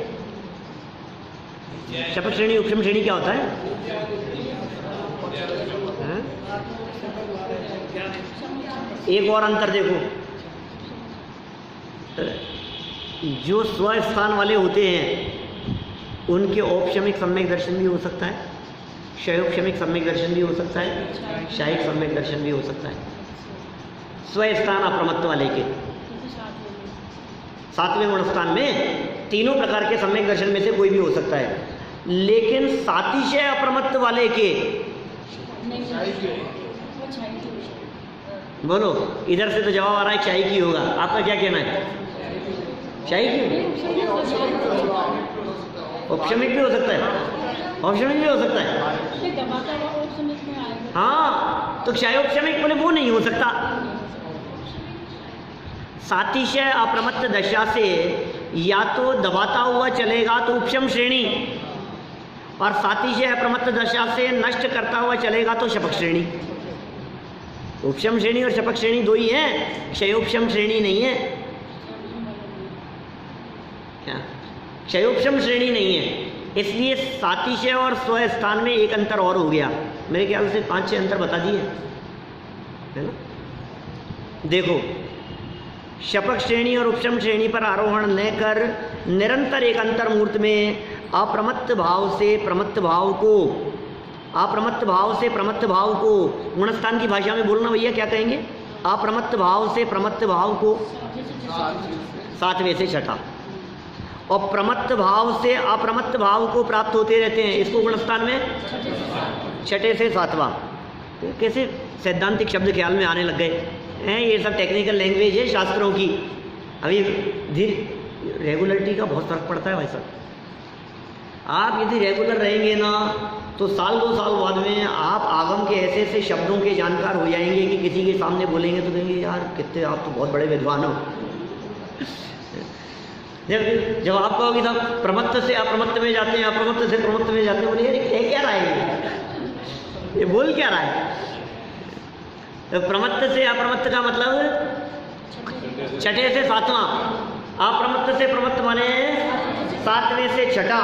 शपक श्रेणी उपशम श्रेणी क्या होता है? एक और अंतर देखो, जो स्वस्थान वाले होते हैं उनके औपशमिक सम्यक दर्शन भी हो सकता है, क्षयोपशमिक सम्यक दर्शन भी हो सकता है, शायिक सम्यक दर्शन भी हो सकता है। स्वस्थान अप्रमत्त वाले के सातवें गुणस्थान में तीनों प्रकार के सम्यक दर्शन में से कोई भी हो सकता है, लेकिन सातिशय अप्रमत्त वाले के, बोलो इधर से तो जवाब आ रहा है शाही की होगा, आपका क्या कहना है? शाही की, औपशमिक भी हो सकता है, औपशमिक भी हो सकता है। हाँ तो क्षयोपशमिक बोले वो नहीं हो सकता। सातिशय अप्रमत्त दशा से या तो दबाता हुआ चलेगा तो उपशम श्रेणी, और सातिशय अप्रमत्त दशा से नष्ट करता हुआ चलेगा तो शपक श्रेणी। उपशम श्रेणी और शपक श्रेणी दो ही हैं, क्षयोपशम श्रेणी नहीं है। क्या? क्षयोपशम श्रेणी नहीं है, इसलिए सातिशय और स्वस्थान में एक अंतर और हो गया। मेरे ख्याल से 5-6 अंतर बता दिए है ना। देखो शपक श्रेणी और उपशम श्रेणी पर आरोहण न कर निरंतर एक अंतर मूर्त में अप्रमत्त भाव से प्रमत्त भाव को, अप्रमत्त भाव से प्रमत्त भाव को, गुणस्थान की भाषा में बोलना भैया क्या कहेंगे? अप्रमत्त भाव से प्रमत्त भाव को सातवें से छठा, और प्रमत्त भाव से अप्रमत्त भाव को प्राप्त होते रहते हैं, इसको गुणस्थान में छठे से सातवां। तो कैसे सैद्धांतिक शब्द ख्याल में आने लग गए हैं, ये सब टेक्निकल लैंग्वेज है शास्त्रों की। अभी धीरे रेगुलरिटी का बहुत फर्क पड़ता है भाई साहब। आप यदि रेगुलर रहेंगे ना तो साल 2 साल बाद में आप आगम के ऐसे ऐसे शब्दों के जानकार हो जाएंगे कि किसी के सामने बोलेंगे तो कहेंगे यार कितने आप तो बहुत बड़े विद्वान हो। जब आप कहोगे साहब प्रमत्त से अप्रमत्त में जाते हैं, अप्रमत्त से प्रमत्त में जाते हैं, बोले यार कह क्या रहा है ये बोल क्या रहा है। तो प्रमत्त से अप्रमत्त का मतलब छठे से सातवां, अप्रमत्त से प्रमत्त माने 7वें से छठा,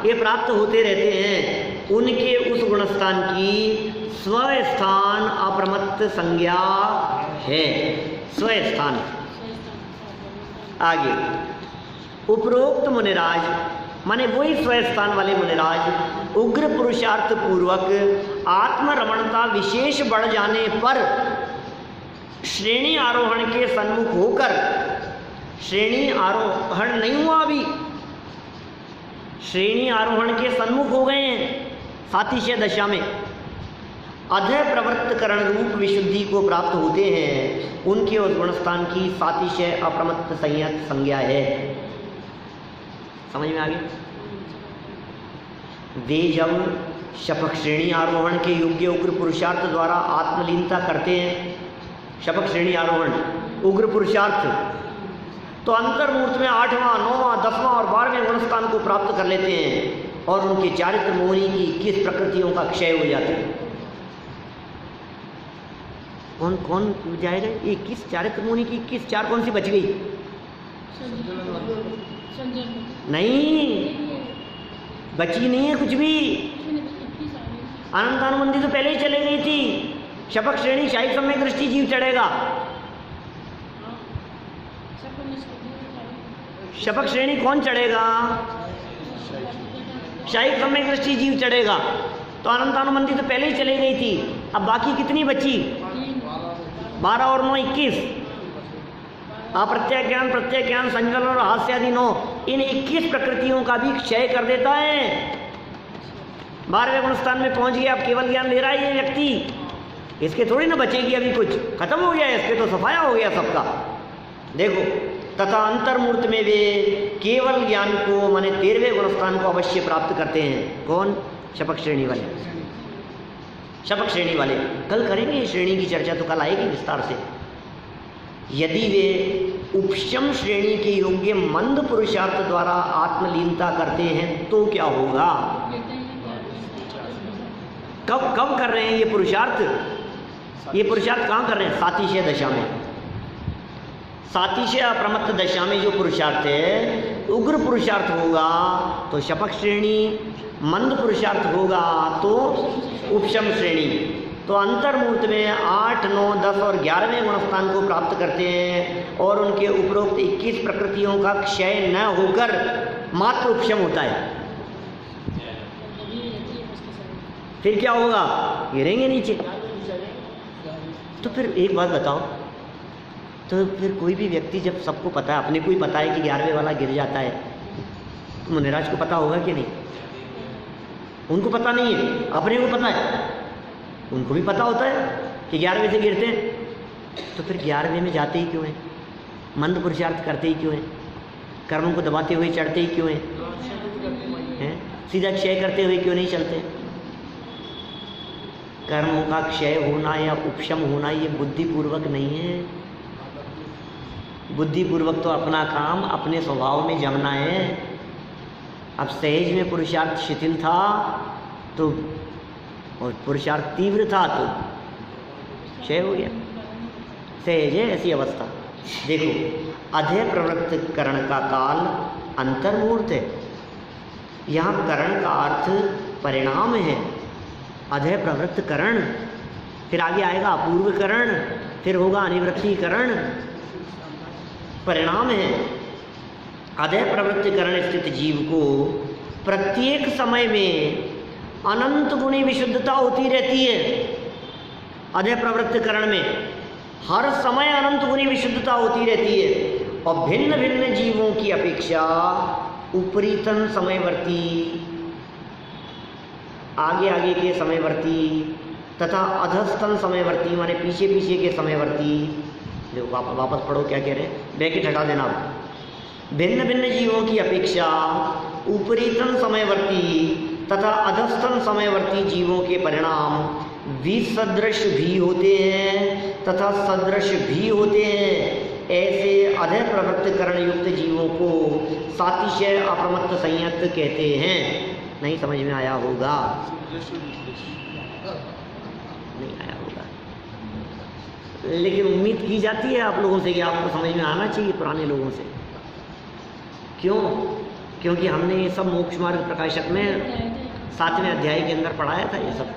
ये प्राप्त होते रहते हैं। उनके उस गुणस्थान की स्वस्थान अप्रमत्त संज्ञा है, स्वस्थान। आगे उपरोक्त मुनिराज माने वही स्वस्थान वाले मुनिराज उग्र पुरुषार्थ पूर्वक आत्मरमणता विशेष बढ़ जाने पर श्रेणी आरोहण के सन्मुख होकर, श्रेणी आरोहण नहीं हुआ अभी, श्रेणी आरोहण के सन्मुख हो गए हैं सातिशय दशा में, अधः प्रवृत्तकरण रूप विशुद्धि को प्राप्त होते हैं। उनके उस गुणस्थान की सातिशय अप्रमत्त संयत संज्ञा है। समझ में आ गया? वे जब शपथ श्रेणी आरोहण के योग्य उग्र पुरुषार्थ द्वारा आत्मलीनता करते हैं, शपथ श्रेणी आरोहण उग्र पुरुषार्थ, तो अंतर्मूर्त में 8वां 9वां 10वां और 12वें गुणस्थान को प्राप्त कर लेते हैं और उनके चारित्र मोहनी की 21 प्रकृतियों का क्षय हो जाता है। कौन कौन जाएगा? 21 चारित्र मोहनी की 21, 4 कौन सी बच गई? नहीं बची नहीं है कुछ भी। अनंतानुबंधी तो पहले ही चले गई थी। शपथ श्रेणी शाही सम्यक दृष्टि जीव चढ़ेगा, शपथ श्रेणी कौन चढ़ेगा? शाही सम्यक दृष्टि जीव चढ़ेगा। तो अनंतानुबंधी तो पहले ही चली गई थी। अब बाकी कितनी बची? 12 और 9 21। अप्रत्यय ज्ञान, प्रत्यय ज्ञान, संजल और हास्य आदि 9, इन 21 प्रकृतियों का भी क्षय कर देता है। 12वें गुणस्थान में पहुंच गया, अब केवल ज्ञान ले रहा है ये व्यक्ति, इसके थोड़ी ना बचेगी अभी कुछ, खत्म हो गया इसके तो सफाया हो गया सबका। देखो तथा अंतर्मूर्त में वे केवल ज्ञान को माने 13वें गुणस्थान को अवश्य प्राप्त करते हैं। कौन? शपथ श्रेणी वाले। शपथ श्रेणी वाले कल करेंगे श्रेणी की चर्चा, तो कल आएगी विस्तार से। यदि वे उपशम श्रेणी के योग्य मंद पुरुषार्थ द्वारा आत्मलीनता करते हैं तो क्या होगा? कब कब कर रहे हैं ये पुरुषार्थ? ये पुरुषार्थ कहाँ कर रहे हैं? सातिशय दशा में। सातिशय अप्रमत्त दशा में जो पुरुषार्थ है, उग्र पुरुषार्थ होगा तो शपथ श्रेणी, मंद पुरुषार्थ होगा तो उपशम श्रेणी। तो अंतर्मूर्त में 8, 9, 10 और 11वें गुणस्थान को प्राप्त करते हैं और उनके उपरोक्त 21 प्रकृतियों का क्षय न होकर मात्र उपशम होता है। फिर क्या होगा? गिरेंगे नीचे। तो फिर एक बात बताओ, तो फिर कोई भी व्यक्ति जब सबको पता है, अपने को ही पता है कि 11वें वाला गिर जाता है, तो मुनिराज को पता होगा कि नहीं? उनको पता नहीं है, अपने को पता है। उनको भी पता होता है कि 11वें से गिरते हैं, तो फिर 11वें में जाते ही क्यों हैं? मंद पुरुषार्थ करते ही क्यों हैं? कर्मों को दबाते हुए चढ़ते ही क्यों हैं? सीधा क्षय करते हुए क्यों नहीं चलते? कर्मों का क्षय होना या उपशम होना ये बुद्धिपूर्वक नहीं है। बुद्धिपूर्वक तो अपना काम अपने स्वभाव में जमना है। अब सहज में पुरुषार्थ शिथिल था तो, और पुरुषार्थ तीव्र था तो क्षय हो गया। सहज है ऐसी अवस्था। देखो अधः प्रवृत्त करण का काल अंतर्मूर्त है। यहाँ करण का अर्थ परिणाम है। अधः प्रवृत्त करण, फिर आगे आएगा अपूर्व करण, फिर होगा अनिवृत्ति करण, परिणाम है। अधः प्रवृत्ति करण स्थित जीव को प्रत्येक समय में अनंत गुणी विशुद्धता होती रहती है। अधः प्रवृत्ति करण में हर समय अनंत गुणी विशुद्धता होती रहती है और भिन्न भिन्न जीवों की अपेक्षा उपरीतन समयवर्ती, आगे आगे के समयवर्ती तथा अधस्तन समयवर्ती माने पीछे पीछे के समयवर्ती। देखो वापस पढ़ो क्या कह रहे हैं, ब्रैकेट हटा देना। भिन्न भिन्न जीवों की अपेक्षा ऊपरीतन समयवर्ती तथा अधस्तन समयवर्ती जीवों के परिणाम विसदृश भी होते हैं तथा सदृश भी होते हैं। ऐसे अधः प्रवृत्त करण युक्त जीवों को सातिशय अप्रमत्त संयत कहते हैं। नहीं समझ में आया होगा? नहीं आया होगा, लेकिन उम्मीद की जाती है आप लोगों से कि आपको समझ में आना चाहिए पुराने लोगों से। क्यों? क्योंकि हमने ये सब मोक्ष मार्ग प्रकाशक में 7वें अध्याय के अंदर पढ़ाया था। ये सब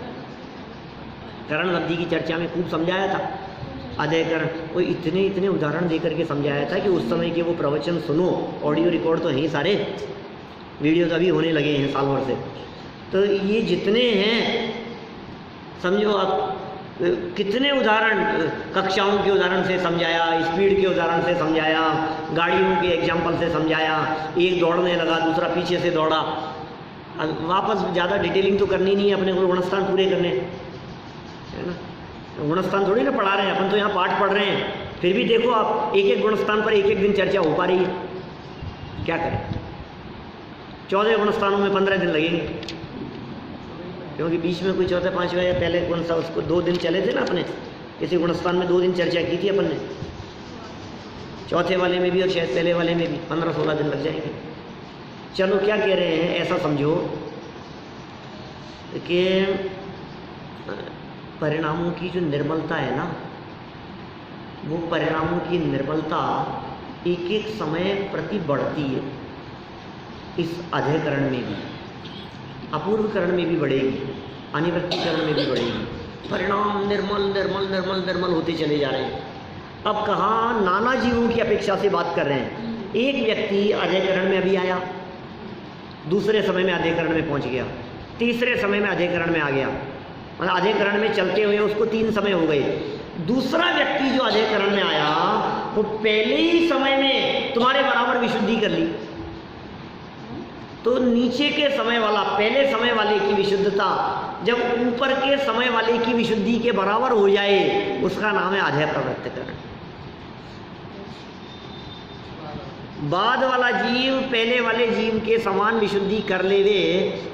करण लब्धि की चर्चा में खूब समझाया था। अध्ययकरण वो इतने उदाहरण दे करके समझाया था कि उस समय के वो प्रवचन सुनो। ऑडियो रिकॉर्ड तो हैं सारे, वीडियो तो अभी होने लगे हैं साल भर से। तो ये जितने हैं समझो आप, कितने उदाहरण कक्षाओं के उदाहरण से समझाया, स्पीड के उदाहरण से समझाया, गाड़ियों के एग्जाम्पल से समझाया। एक दौड़ने लगा, दूसरा पीछे से दौड़ा। वापस ज़्यादा डिटेलिंग तो करनी नहीं है, अपने को गुणस्थान पूरे करने है ना। गुणस्थान थोड़ी ना पढ़ा रहे हैं अपन, तो यहाँ पाठ पढ़ रहे हैं। फिर भी देखो आप, एक एक गुणस्थान पर एक एक दिन चर्चा हो पा रही है। क्या करें? 14 गुणस्थानों में 15 दिन लगेंगे, क्योंकि बीच में कोई चौथा पाँचवा या पहले कौन सा उसको 2 दिन चले थे ना अपने, किसी गुणस्थान में 2 दिन चर्चा की थी अपन ने। चौथे वाले में भी और शायद पहले वाले में भी 15-16 दिन लग जाएंगे। चलो क्या कह रहे हैं, ऐसा समझो कि परिणामों की जो निर्मलता है ना, वो परिणामों की निर्मलता एक एक समय प्रति बढ़ती है। इस अधःकरण में भी, अपूर्वकरण में भी बढ़ेगी, अनिवृत्तिकरण में भी बढ़ेगी। परिणाम निर्मल निर्मल निर्मल निर्मल होते चले जा रहे हैं। अब कहाँ नाना जीवों की अपेक्षा से बात कर रहे हैं। एक व्यक्ति अधःकरण में अभी आया, दूसरे समय में अधःकरण में पहुंच गया, तीसरे समय में अधःकरण में आ गया, मतलब अधःकरण में चलते हुए उसको 3 समय हो गए। दूसरा व्यक्ति जो अधःकरण में आया वो पहले ही समय में तुम्हारे बराबर विशुद्धि कर ली। तो नीचे के समय वाला पहले समय वाले की विशुद्धता जब ऊपर के समय वाले की विशुद्धि के बराबर हो जाए, उसका नाम है अधः प्रवृत्तकरण। बाद वाला जीव पहले वाले जीव के समान विशुद्धि कर लेवे,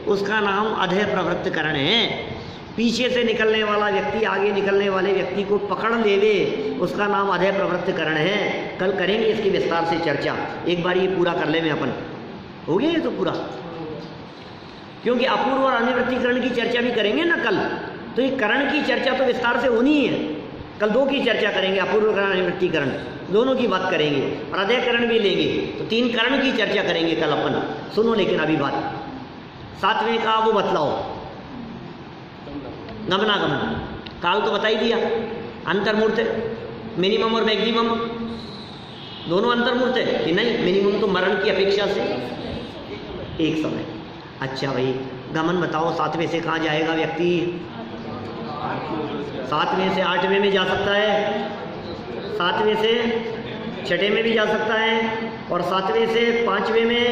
उसका नाम अधः प्रवृत्तकरण है। पीछे से निकलने वाला व्यक्ति आगे निकलने वाले व्यक्ति को पकड़ लेवे, उसका नाम अधः प्रवृत्तकरण है। कल करेंगे इसकी विस्तार से चर्चा। एक बार ये पूरा कर ले में अपन हो गया ये तो पूरा, क्योंकि अपूर्व और अनिवृत्तिकरण की चर्चा भी करेंगे ना कल। तो ये करण की चर्चा तो विस्तार से होनी ही है। कल 2 की चर्चा करेंगे, अपूर्वकरण अनिवृत्तिकरण दोनों की बात करेंगे, और अधःकरण भी लेंगे। तो 3 करण की चर्चा करेंगे कल अपन। सुनो लेकिन अभी बात 7वें का वो बतलाओ, गमनागमन काल तो बता ही दिया। अंतर्मूर्त मिनिमम और मैक्सिमम दोनों अंतर्मूर्त है कि नहीं? मिनिमम तो मरण की अपेक्षा से एक समय। अच्छा भाई गमन बताओ, 7वें से कहाँ जाएगा व्यक्ति? 7वें से 8वें में जा सकता है, 7वें से 6ठे में भी जा सकता है, और 7वें से 5वें में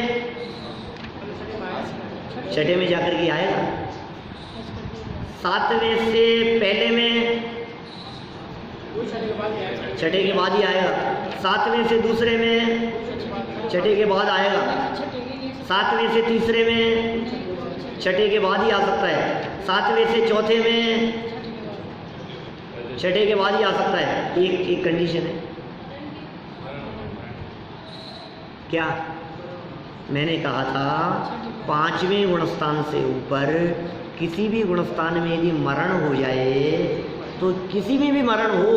6ठे में जाकर के आएगा। 7वें से पहले में 6ठे के बाद ही आएगा। 7वें से दूसरे में 6ठे के बाद आएगा। 7वें से तीसरे में 6ठे के बाद ही आ सकता है। 7वें से चौथे में 6ठे के बाद ही आ सकता है। एक कंडीशन है। क्या मैंने कहा था? 5वें गुणस्थान से ऊपर किसी भी गुणस्थान में यदि मरण हो जाए, तो किसी में भी मरण हो,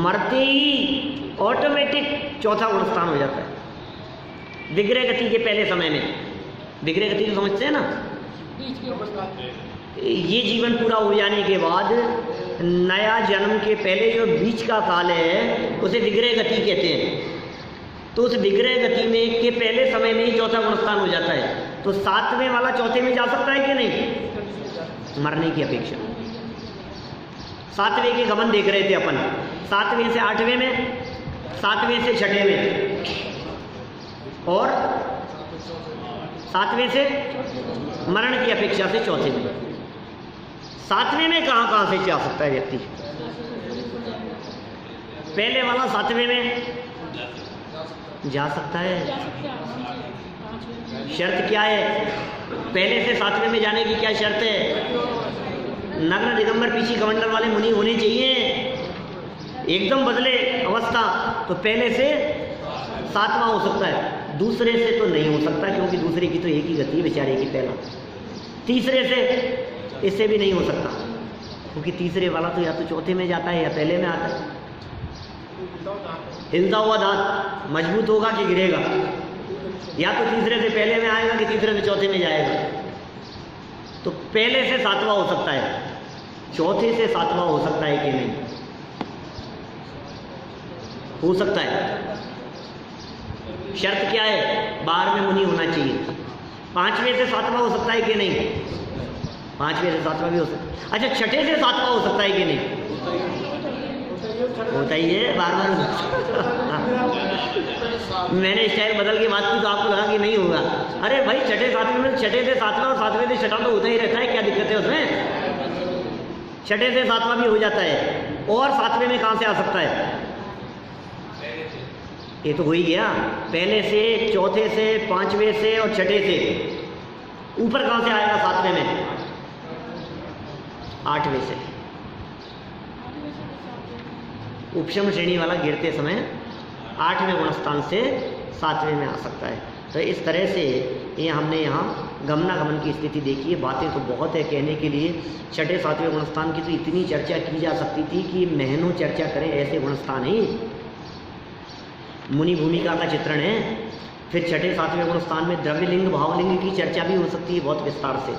मरते ही ऑटोमेटिक चौथा गुणस्थान हो जाता है। विग्रह गति के पहले समय में, विग्रह गति तो समझते हैं ना, ये जीवन पूरा हो जाने के बाद नया जन्म के पहले जो बीच का काल है उसे विग्रह गति कहते हैं। तो उस विग्रह गति में के पहले समय में ही चौथा गुणस्थान हो जाता है। तो 7वें वाला चौथे में जा सकता है कि नहीं? मरने की अपेक्षा। 7वें के गमन देख रहे थे अपन, 7वें से 8वें में, 7वें से 6ठे में, और 7वें से मरण की अपेक्षा से चौथे में। 7वें में कहाँ कहाँ से जा सकता है व्यक्ति? पहले वाला 7वें में जा सकता है, शर्त क्या है? पहले से सातवें में जाने की क्या शर्त है? नग्न दिगंबर पीछी कमंडल वाले मुनि होने चाहिए, एकदम बदले अवस्था, तो पहले से सातवां हो सकता है, दूसरे से तो नहीं हो सकता, क्योंकि दूसरे की तो एक ही गति है बेचारे की, पहला। तीसरे से, इससे भी नहीं हो सकता, क्योंकि तीसरे वाला तो या तो चौथे में जाता है या पहले में आता है। हिलता हुआ दांत मजबूत होगा कि गिरेगा? या तो तीसरे से पहले में आएगा कि तीसरे से चौथे में जाएगा। तो पहले से सातवां हो सकता है, चौथे से सातवां हो सकता है कि नहीं? हो सकता है। शर्त क्या है? 12 में मुनि होना चाहिए। 5वें से 7वां हो सकता है कि नहीं? 5वें से 7वां भी हो सकता है। अच्छा, छठे से 7वां हो सकता है कि नहीं? होता ही है, बार-बार। मैंने स्टाइल बदल के बात की तो आपको लगा कि नहीं होगा। अरे भाई, छठे से 7वां और 7वें से 6वां तो होता ही रहता है, क्या दिक्कत है उसमें? छठे से 7वां भी हो जाता है। और 7वें में कहाँ से आ सकता है? ये तो हो ही गया, पहले से, चौथे से, 5वें से और छठे से। ऊपर कहाँ से आएगा 7वें में? 8वें से। उपशम श्रेणी वाला गिरते समय 8वें गुणस्थान से 7वें में आ सकता है। तो इस तरह से ये हमने यहाँ गमनागमन की स्थिति देखी है। बातें तो बहुत है कहने के लिए। छठे 7वें गुणस्थान की तो इतनी चर्चा की जा सकती थी कि महीनों चर्चा करें, ऐसे गुणस्थान ही। मुनि भूमिका का चित्रण है। फिर छठे 7वें गुणस्थान में द्रव्यलिंग भावलिंग की चर्चा भी हो सकती है बहुत विस्तार से।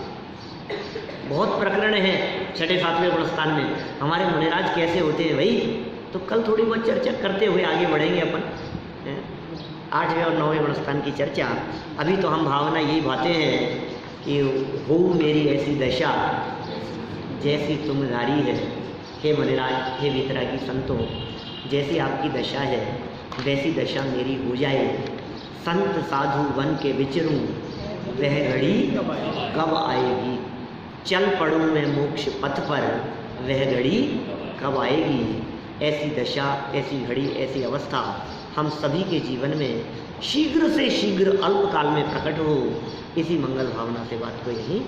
बहुत प्रकरण है छठे 7वें गुणस्थान में। हमारे मुनिराज कैसे होते हैं भाई, तो कल थोड़ी बहुत चर्चा करते हुए आगे बढ़ेंगे अपन। 8वें और 9वें गुणस्थान की चर्चा। अभी तो हम भावना यही भाते हैं कि हो मेरी ऐसी दशा जैसी तुम धारी है। हे मुनिराज, हे वितरागी संतों, जैसी आपकी दशा है वैसी दशा मेरी हो जाए। संत साधु बन के विचरूं, वह घड़ी कब आएगी? चल पड़ूं मैं मोक्ष पथ पर, वह घड़ी कब आएगी? ऐसी दशा, ऐसी घड़ी, ऐसी अवस्था हम सभी के जीवन में शीघ्र से शीघ्र अल्पकाल में प्रकट हो, इसी मंगल भावना से बात को यहीं